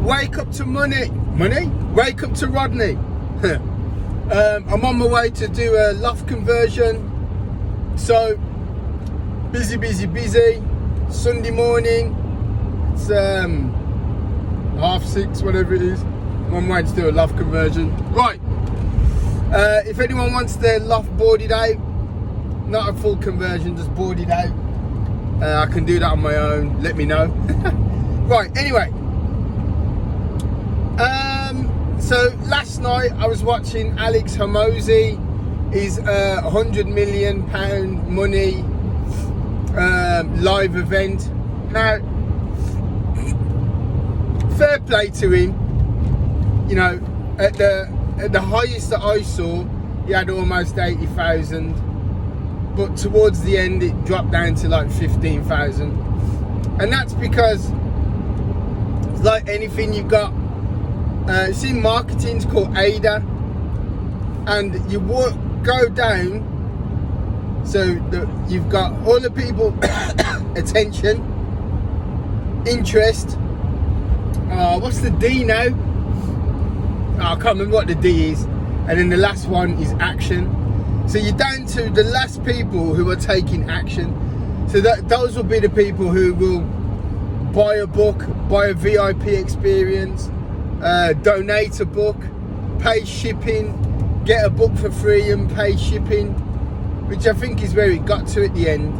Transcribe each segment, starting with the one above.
Wake up to money. Wake up to Rodney. I'm on my way to do a loft conversion. So busy. Sunday morning. It's 6:30, whatever it is. I'm on my way to do a loft conversion. Right. If anyone wants their loft boarded out, not a full conversion, just boarded out, I can do that on my own. Let me know. Right. Anyway. So last night I was watching Alex Hormozi, his £100 million money live event. Now, fair play to him. You know, at the highest that I saw, he had almost 80,000, but towards the end it dropped down to like 15,000, and that's because, like anything you've got. It's in marketing, it's called ADA, and you go down, so you've got all the people attention, interest, what's the D now? I can't remember what the D is, and then the last one is action. So you're down to the last people who are taking action. So those will be the people who will buy a book, buy a VIP experience, donate a book, pay shipping, get a book for free and pay shipping, which I think is where it got to at the end,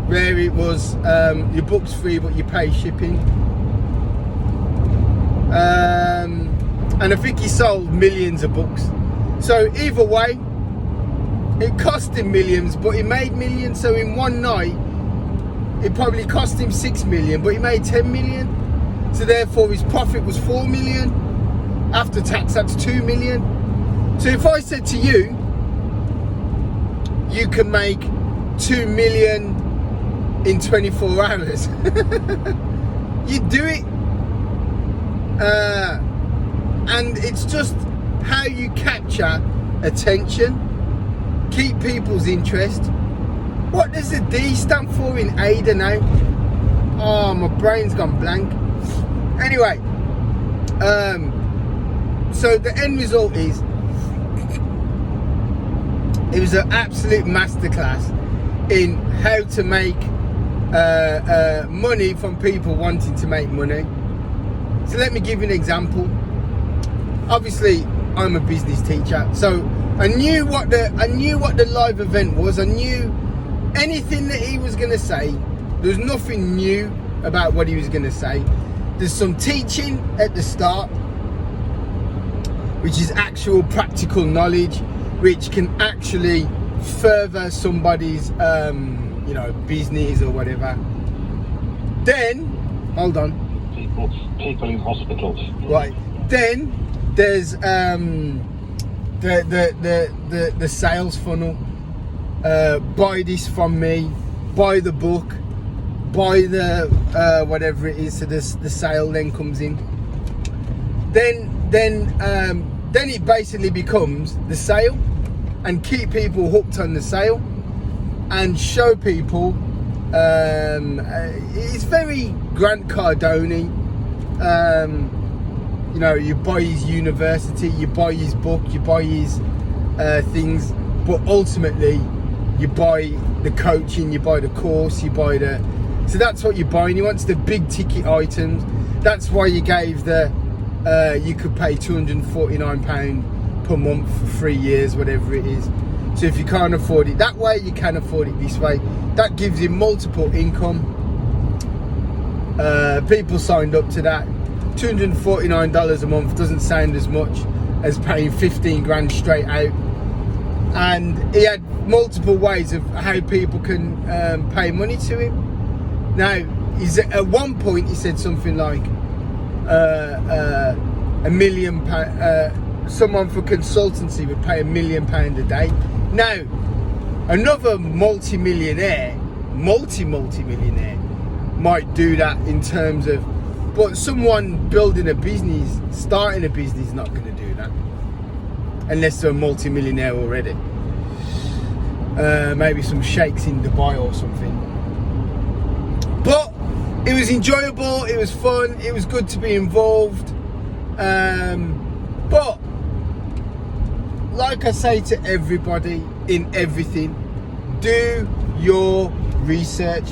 where it was your book's free but you pay shipping. And I think he sold millions of books. So either way, it cost him millions, but he made millions. So in one night, it probably cost him 6 million, but he made 10 million. So therefore his profit was 4 million. After tax, that's 2 million. So if I said to you, you can make 2 million in 24 hours, you'd do it. And it's just how you capture attention, keep people's interest. What does the D stand for in ADA now? Oh, my brain's gone blank. Anyway, so the end result is, it was an absolute masterclass in how to make money from people wanting to make money. So let me give you an example. Obviously, I'm a business teacher, so I knew what the live event was. I knew anything that he was going to say. There was nothing new about what he was going to say. There's some teaching at the start, which is actual practical knowledge, which can actually further somebody's, business or whatever. Then, hold on. People in hospitals. Right. Then there's the sales funnel. Buy this from me. Buy the book. Buy the whatever it is. So the sale then comes in. Then it basically becomes the sale, and keep people hooked on the sale, and show people. It's very Grant Cardone. You buy his university, you buy his book, you buy his things, but ultimately you buy the coaching, you buy the course, you buy the. So that's what you're buying. He wants the big ticket items. That's why you gave you could pay £249 per month for 3 years, whatever it is. So if you can't afford it that way, you can afford it this way. That gives him multiple income. People signed up to that. $249 a month doesn't sound as much as paying 15 grand straight out. And he had multiple ways of how people can pay money to him. Now, at one point he said something like £1 million. Someone for consultancy would pay £1 million a day. Now, another multi-millionaire might do that in terms of, but someone building a business, starting a business, is not going to do that unless they're a multi-millionaire already. Maybe some sheikhs in Dubai or something. But it was enjoyable, it was fun, it was good to be involved. But like I say to everybody in everything, do your research.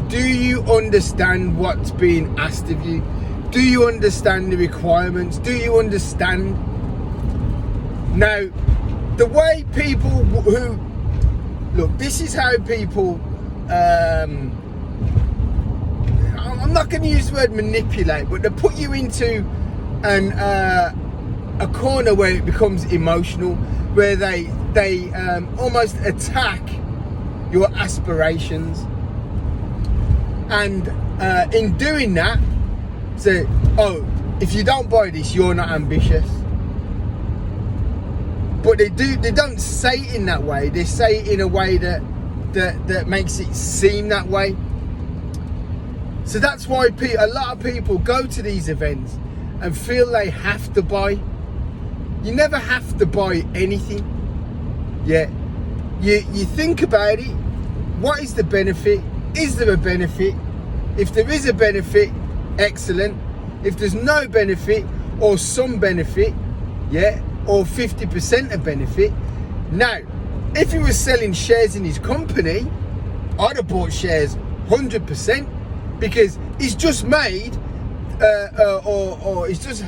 Do you understand what's being asked of you? Do you understand the requirements? Do you understand? Now, the way people who look, this is how people I'm not going to use the word manipulate, but they put you into a corner where it becomes emotional, where they almost attack your aspirations, and in doing that say, oh, if you don't buy this, you're not ambitious. But they don't say it in that way. They say it in a way that makes it seem that way. So that's why a lot of people go to these events and feel they have to buy. You never have to buy anything. Yeah, you think about it. What is the benefit? Is there a benefit? If there is a benefit, excellent. If there's no benefit or some benefit, yeah, or 50% of benefit. Now, if he was selling shares in his company, I'd have bought shares 100%, because he's just made or he's just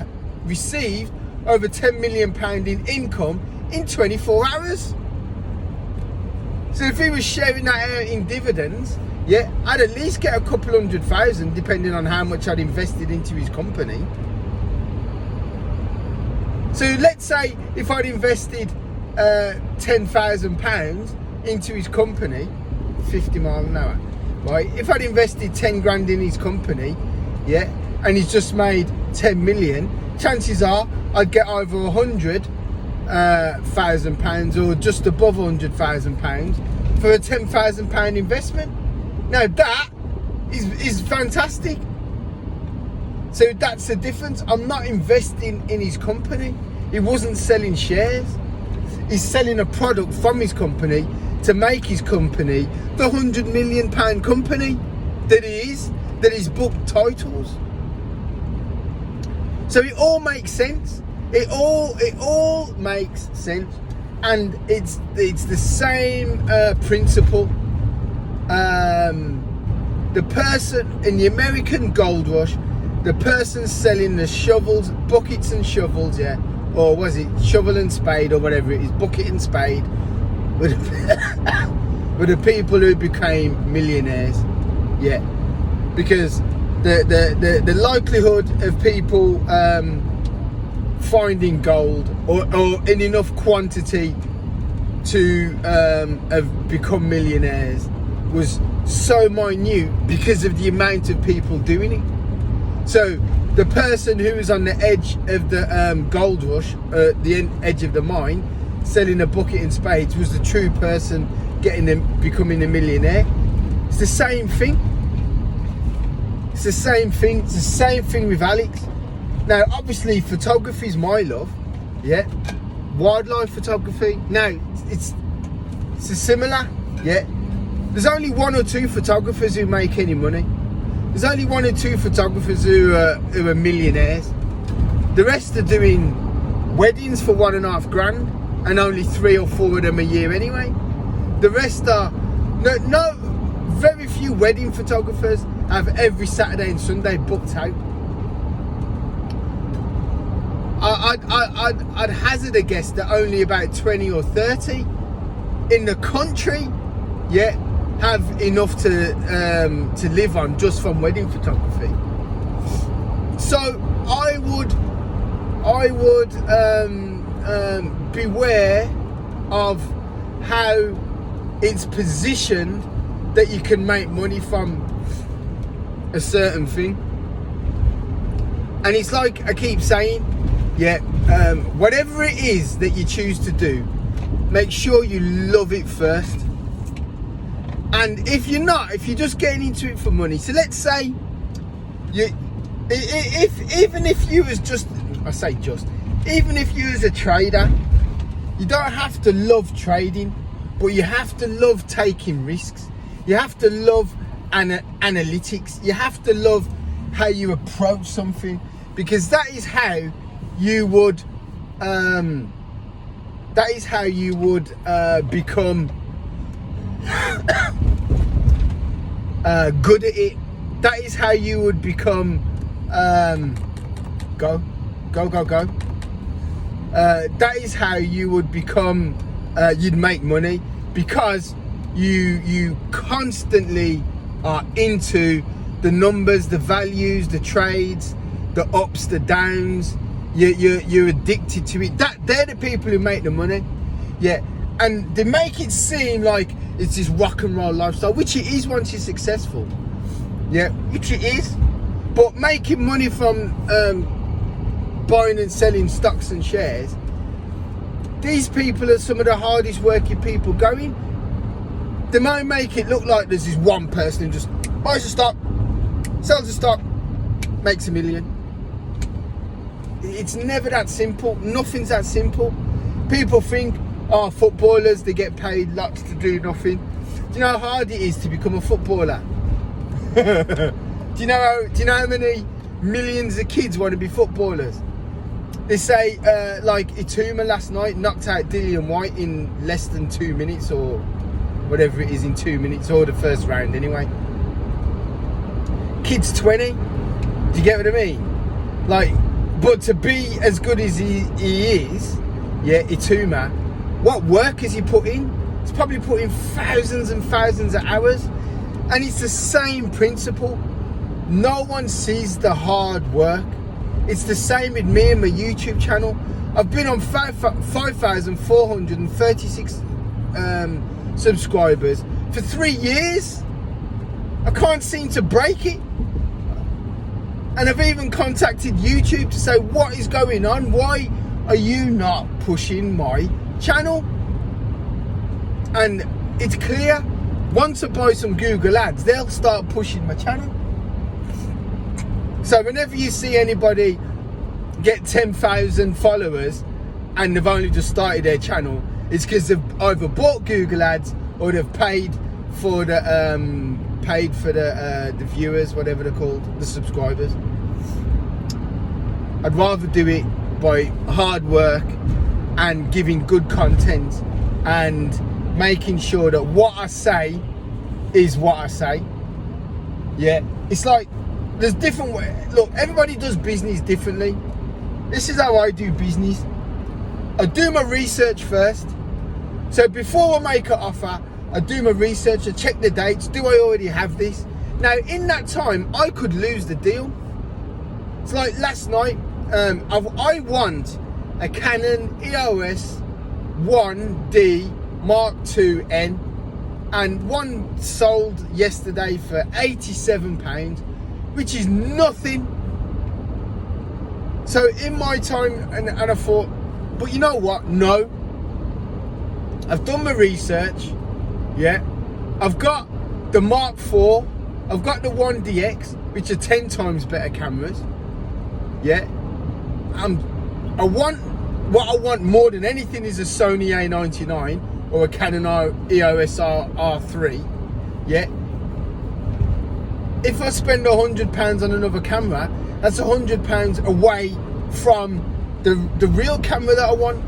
received over £10 million in income in 24 hours. So if he was sharing that out in dividends, yeah, I'd at least get a couple 100,000, depending on how much I'd invested into his company. So let's say if I'd invested £10,000 into his company, 50 miles an hour, right? If I'd invested 10 grand in his company, yeah, and he's just made 10 million, chances are I'd get over £100,000 or just above £100,000 for a £10,000 investment. Now that is fantastic. So that's the difference. I'm not investing in his company. He wasn't selling shares. He's selling a product from his company to make his company the £100 million company that he is, that he's booked titles. So it all makes sense. It all makes sense, and it's the same principle. The person in the American gold rush, the person selling the shovels, buckets and shovels, yeah, or was it shovel and spade or whatever it is, bucket and spade, were the people who became millionaires, yeah, because the likelihood of people finding gold or in enough quantity to have become millionaires was so minute because of the amount of people doing it. So the person who was on the edge of the gold rush, the edge of the mine, selling a bucket and spades, was the true person becoming a millionaire. It's the same thing. It's the same thing. It's the same thing with Alex. Now, obviously, photography is my love. Yeah, wildlife photography. Now, it's similar. Yeah, there's only one or two photographers who make any money. There's only one or two photographers who are millionaires. The rest are doing weddings for £1.5 grand, and only 3 or 4 of them a year anyway. The rest are very few wedding photographers have every Saturday and Sunday booked out. I'd hazard a guess that only about 20 or 30 in the country, yeah, have enough to live on just from wedding photography. So I would beware of how it's positioned that you can make money from a certain thing. And it's like I keep saying, yeah, whatever it is that you choose to do, make sure you love it first. And if you're just getting into it for money, so let's say even if you was a trader, you don't have to love trading, but you have to love taking risks. You have to love analytics. You have to love how you approach something, because that is how you would become good at it. That is how you would become go. That is how you would become you'd make money, because you constantly are into the numbers, the values, the trades, the ups, the downs. You're addicted to it. They're the people who make the money. Yeah. And they make it seem like it's this rock and roll lifestyle, which it is once you're successful. Yeah, which it is. But making money from buying and selling stocks and shares, these people are some of the hardest working people going. They might make it look like there's this one person who just buys a stock, sells a stock, makes $1 million. It's never that simple. Nothing's that simple. People think, oh, footballers, they get paid lots to do nothing. Do you know how hard it is to become a footballer? Do you know how many millions of kids want to be footballers? They say, like Ituma last night knocked out Dillian White in less than 2 minutes, or whatever it is, in 2 minutes, or the first round anyway. Kid's 20. Do you get what I mean? Like, but to be as good as he is, yeah, Ituma, what work has he put in? He's probably put in thousands and thousands of hours. And it's the same principle. No one sees the hard work. It's the same with me and my YouTube channel. I've been on 5,436 subscribers for 3 years. I can't seem to break it. And I've even contacted YouTube to say, what is going on? Why are you not pushing my channel? And it's clear, once I buy some Google ads, they'll start pushing my channel. So whenever you see anybody get 10,000 followers and they've only just started their channel, it's because they've either bought Google ads or they've paid for the viewers, whatever they're called, the subscribers. I'd rather do it by hard work and giving good content and making sure that what I say is what I say. Yeah, it's like there's different ways. Look, everybody does business differently. This is how I do business. I do my research first. So before I make an offer, I do my research, I check the dates. Do I already have this? Now, in that time, I could lose the deal. It's like last night, I want a Canon EOS 1D Mark II N, and one sold yesterday for £87, which is nothing. So in my time, and I thought, but you know what? No. I've done my research. Yeah. I've got the Mark IV. I've got the 1DX, which are 10 times better cameras. Yeah. What I want more than anything is a Sony A99 or a Canon EOS R3. Yeah. If I spend £100 on another camera, that's £100 away from the real camera that I want.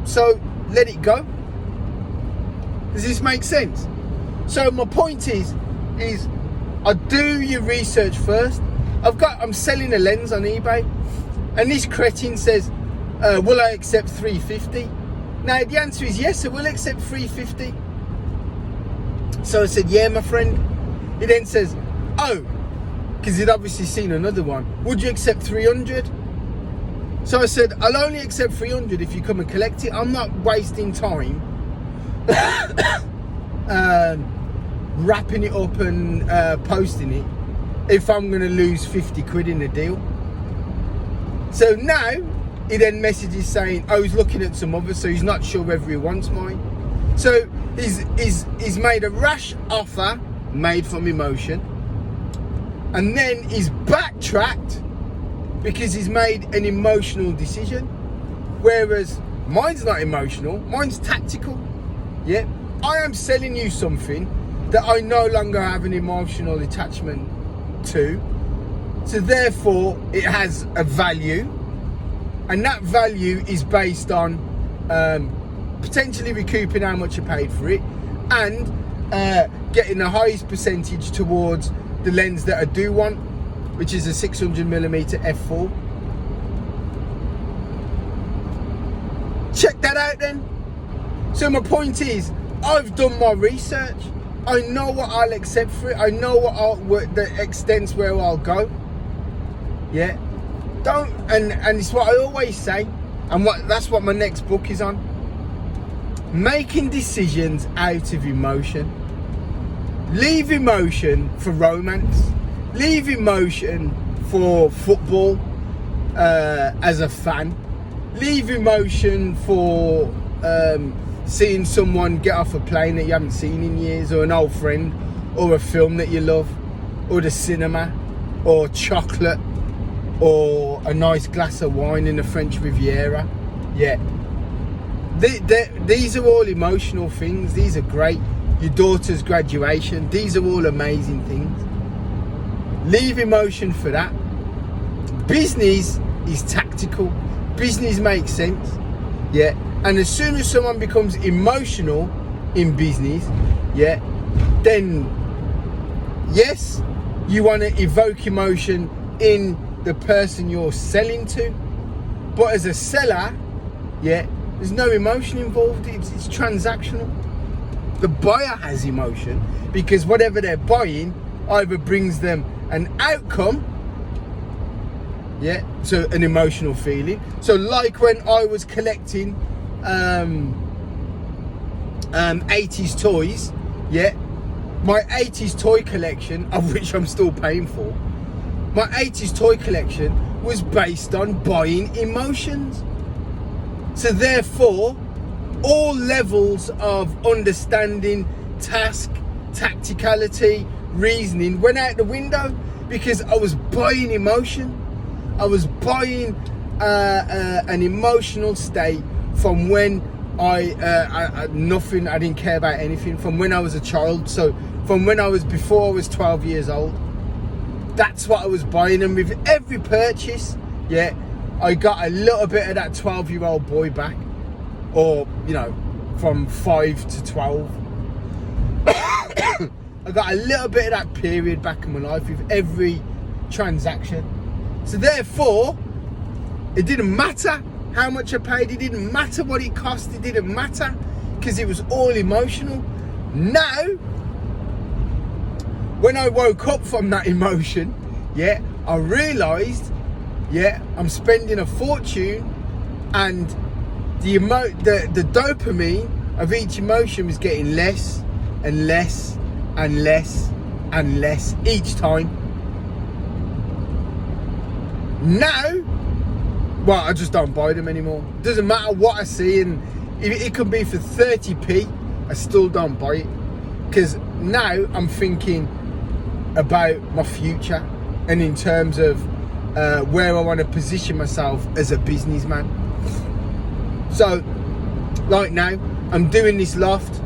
So let it go. Does this make sense? So my point is I do your research first. I'm selling a lens on eBay, and this cretin says, will I accept $350? Now the answer is yes, I will accept $350. So I said, yeah, my friend. He then says, oh, because he'd obviously seen another one, would you accept $300? So I said, I'll only accept $300 if you come and collect it. I'm not wasting time wrapping it up and posting it if I'm going to lose 50 quid in the deal. So now he then messages saying, oh, he's looking at some others, so he's not sure whether he wants mine. So he's made a rash offer made from emotion, and then he's backtracked because he's made an emotional decision, whereas mine's not emotional, mine's tactical. Yeah, I am selling you something that I no longer have an emotional attachment to. So therefore, it has a value, and that value is based on potentially recouping how much you paid for it, and getting the highest percentage towards the lens that I do want, which is a 600mm f4. Check that out then. So my point is, I've done my research. I know what I'll accept for it. I know what the extents where I'll go. Yeah. And it's what I always say, and that's what my next book is on. Making decisions out of emotion. Leave emotion for romance. Leave emotion for football as a fan. Leave emotion for seeing someone get off a plane that you haven't seen in years, or an old friend, or a film that you love, or the cinema, or chocolate, or a nice glass of wine in the French Riviera. Yeah. These are all emotional things. These are great. Your daughter's graduation. These are all amazing things. Leave emotion for that. Business is tactical. Business makes sense. Yeah. And as soon as someone becomes emotional in business, yeah, then yes, you want to evoke emotion in the person you're selling to. But as a seller, yeah, there's no emotion involved. It's transactional. The buyer has emotion because whatever they're buying either brings them an outcome, yeah, so an emotional feeling. So like when I was collecting 80s toys, yeah, my 80s toy collection, of which I'm still paying for, my 80s toy collection was based on buying emotions. So therefore, all levels of understanding, task, tacticality, reasoning went out the window because I was buying emotion. I was buying an emotional state from when I didn't care about anything, from when I was a child. So from before I was 12 years old. That's what I was buying, and with every purchase, yeah, I got a little bit of that 12-year-old boy back, or from 5 to 12. I got a little bit of that period back in my life with every transaction. So therefore, it didn't matter how much I paid. It didn't matter what it cost. It didn't matter because it was all emotional. Now, when I woke up from that emotion, yeah, I realised, yeah, I'm spending a fortune, and the dopamine of each emotion was getting less and less and less and less each time. Now, well, I just don't buy them anymore. Doesn't matter what I see, and if it could be for 30p, I still don't buy it, because now I'm thinking about my future, and in terms of where I want to position myself as a businessman. So, like now, I'm doing this loft.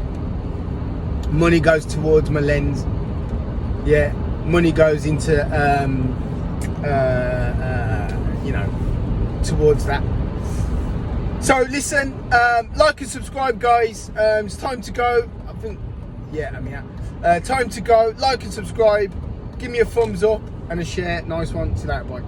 Money goes towards my lens. Yeah, money goes into towards that. So listen, like and subscribe, guys. It's time to go. I think, yeah, I'm here. Time to go. Like and subscribe. Give me a thumbs up and a share. Nice one. See you later. Bye.